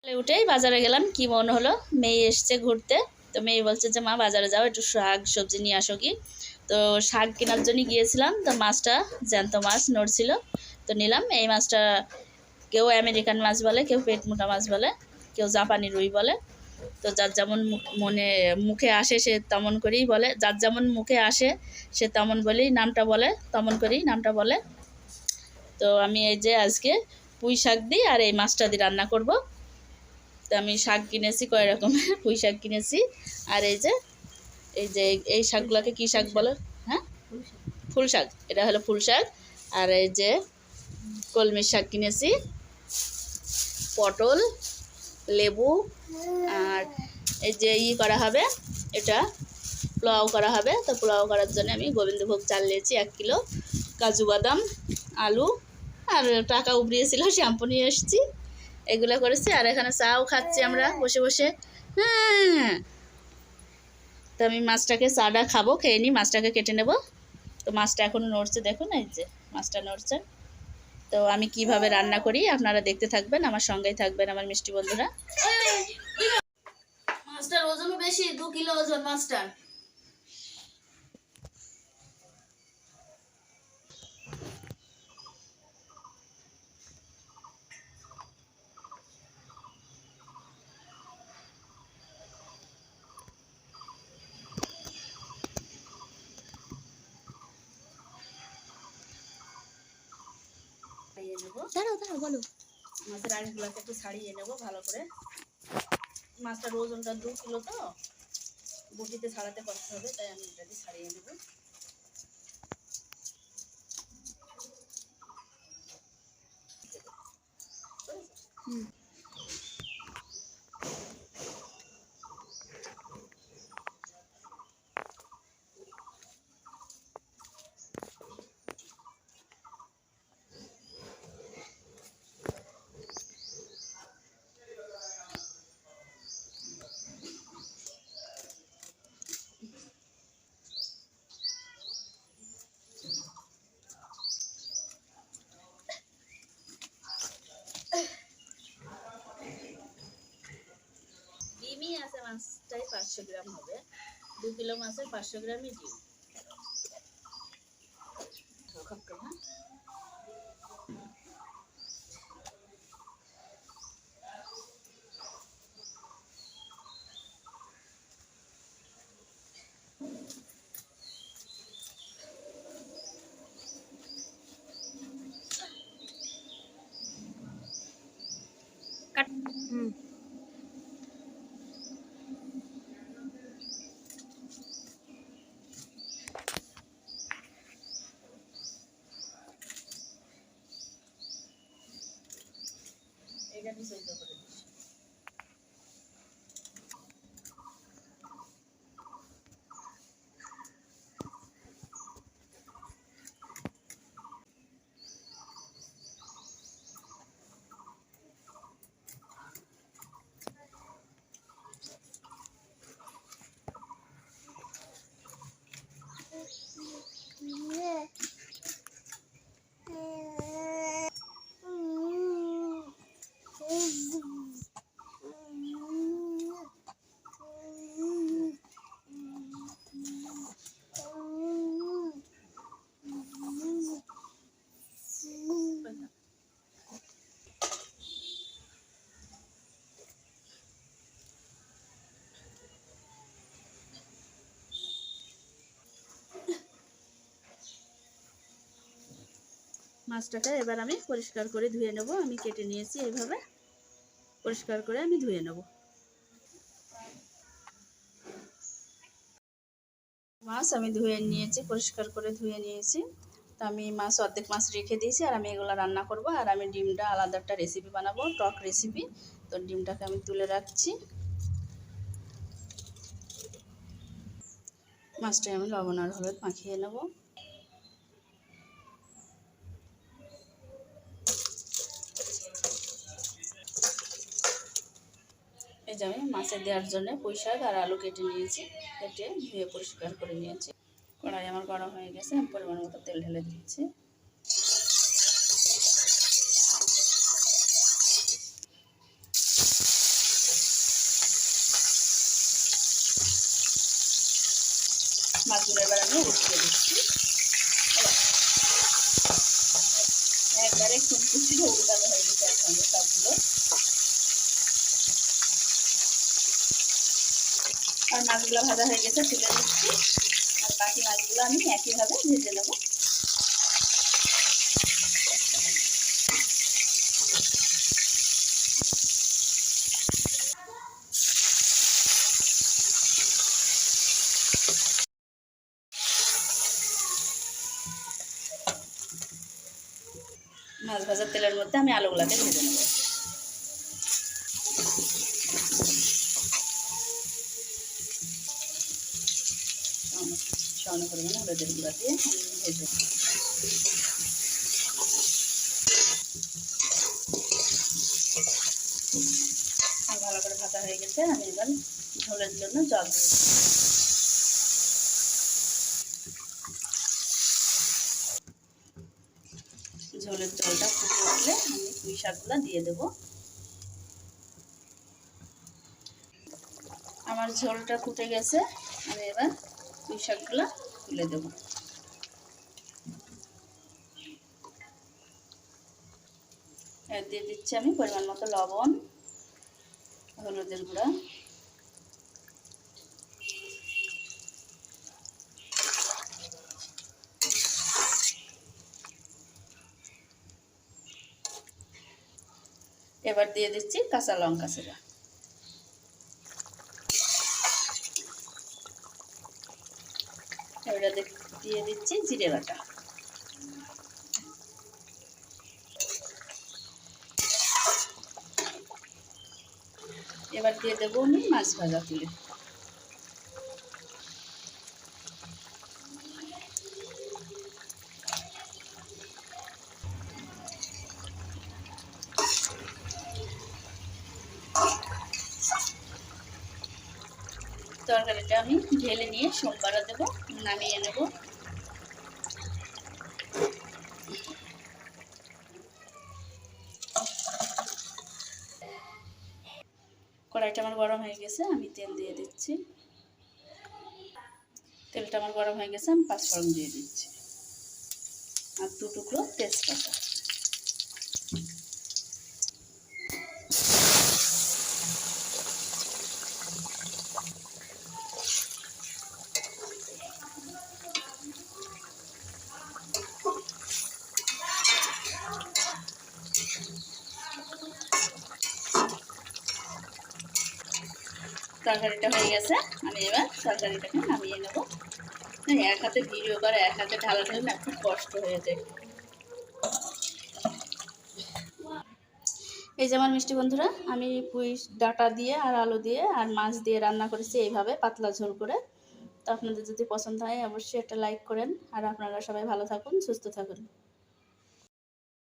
উঠেই বাজারে গেলাম, কি মনে হলো, মেয়ে এসছে ঘুরতে। তো মেয়ে বলছে যে মা বাজারে যাও, একটু শাক সবজি নিয়ে আসো কি। তো শাক কেনার জন্য গিয়েছিলাম, তো মাছটা জ্যান্ত মাছ নড়ছিল, তো নিলাম। এই মাছটা কেউ আমেরিকান মাছ বলে, কেউ পেট মোটা মাছ বলে, কেউ জাপানি রুই বলে। তো যার যেমন মুখে আসে সে তেমন করেই বলে, যার যেমন মুখে আসে সে তেমন বলেই নামটা বলে, তেমন করেই নামটা বলে। তো আমি এই যে আজকে পুঁই শাক দিই আর এই মাছটা দিয়ে রান্না করব। তো আমি শাক কিনেছি, কয় রকমের পুঁই শাক কিনেছি। আর এই যে এই শাকগুলোকে কী শাক বলে? হ্যাঁ, ফুল শাক। এটা হলো ফুল শাক। আর এই যে কলমির শাক কিনেছি, পটল, লেবু। আর এই যে করা হবে, এটা পোলাও করা হবে। তো পোলাও করার জন্য আমি গোবিন্দভোগ চাল নিয়েছি 1 কিলো, কাজু বাদাম, আলু, আর টাকা উবরিয়েছিল শ্যাম্পু নিয়ে এসেছি, এগুলো করেছি। আর এখানে চাও খাচ্ছি আমরা বসে বসে। হ্যাঁ, তো আমি মাছটাকে চাটা খাবো, খেয়ে নিই, মাছটাকে কেটে নেব। তো মাছটা এখনও নড়ছে, দেখুন এই যে মাছটা নড়ছে। তো আমি কিভাবে রান্না করি আপনারা দেখতে থাকবেন, আমার সঙ্গেই থাকবেন আমার মিষ্টি বন্ধুরা। মাছটার ওজনও বেশি, 2 কিলো ওজন মাছটার। দাঁড়াও দাঁড়াও, বলো। মাছের আইসগুলোকে একটু ছাড়িয়ে নেবো ভালো করে। মাছটার ওজনটা 2 কিলো, তো বটিতে ছাড়াতে কষ্ট হবে, তাই আমি এটাকে ছাড়িয়ে নেব। ডিমই আছে, মাছটাই 500 গ্রাম হবে। 2 কিলো মাছের 500 গ্রামই ডিম। হ্যাঁ, কাট। এটা নিষিদ্ধ করে দিস। মাছটাকে এবার আমি পরিষ্কার করে ধুয়ে নেব। আমি কেটে নিয়েছি, এইভাবে পরিষ্কার করে আমি ধুয়ে নেব। মাছ আমি ধুয়ে নিয়েছি, পরিষ্কার করে ধুয়ে নিয়েছি। তো আমি মাছ অর্ধেক মাছ রেখে দিয়েছি, আর আমি এগুলো রান্না করব। আর আমি ডিমটা আলাদা একটা রেসিপি বানাবো, টক রেসিপি। তো ডিমটাকে আমি তুলে রাখছি। মাছটায় আমি লবণ আর হলুদ মাখিয়ে নেব। এই যে আমি মাছে দেওয়ার জন্য পুঁই শাক আর আলু কেটে নিয়েছি, কেটে ধুয়ে পরিষ্কার করে নিয়েছি। কড়াই আমার গরম হয়ে গেছে, আমি পরিমাণ মতো তেল ঢেলে দিচ্ছি। মাছগুলো এবার আমি উঠিয়ে দিচ্ছি। একবারে খুঁজছি উল্টানো হয়ে গেছে একসঙ্গে সবগুলো। আর মাছগুলো ভাজা হয়ে গেছে, তুলে দিচ্ছি। আর বাকি মাছগুলো আমি একইভাবে ভেজে নেব। মাছ ভাজার তেলের মধ্যে আমি আলুগুলোকে ভেজে নেব। সামান্য পরিমাণে হলুদের গুঁড়া দিয়ে ভেজে আর ভালো করে ভাজা হয়ে গেছে। আমি এবার ঝোলের জন্য জল দিয়ে দিচ্ছি। ঝোলের জলটা ফুটে উঠলে আমি পুঁই শাকগুলো দিয়ে দেব। আমার ঝোলটা ফুটে গেছে, আমি এবার পুঁই শাকগুলো তুলে দেব। দিয়ে দিচ্ছি আমি পরিমাণ মতো লবণ, হলুদের গুঁড়া, এবার দিয়ে দিচ্ছি কাঁচা লঙ্কা চেরা, এবার দিয়ে দিচ্ছি জিরে বাটা, এবার দিয়ে দেবো আমি মাছ ভাজা তুলে। তরকারিটা আমি ঢেলে নিয়ে সোমবারে দেবো, নামিয়ে নেব। কড়াইটা আমার গরম হয়ে গেছে, আমি তেল দিয়ে দিচ্ছি। তেলটা আমার গরম হয়ে গেছে, আমি পাঁচফোড়ন দিয়ে দিচ্ছি আর 2 টুকরো তেজপাতা। তরকারিটা হয়ে গেছে, আমি এবার তরকারিটাকে নামিয়ে নেব। এক হাতে ভিডিও করে এক হাতে ঢালাঢালি না খুব কষ্ট হয়ে যায়। এই যে আমার মিষ্টি বন্ধুরা, আমি পুঁই ডাঁটা দিয়ে আর আলু দিয়ে আর মাছ দিয়ে রান্না করেছি এইভাবে পাতলা ঝোল করে। তো আপনাদের যদি পছন্দ হয় অবশ্যই একটা লাইক করেন। আর আপনারা সবাই ভালো থাকুন, সুস্থ থাকুন।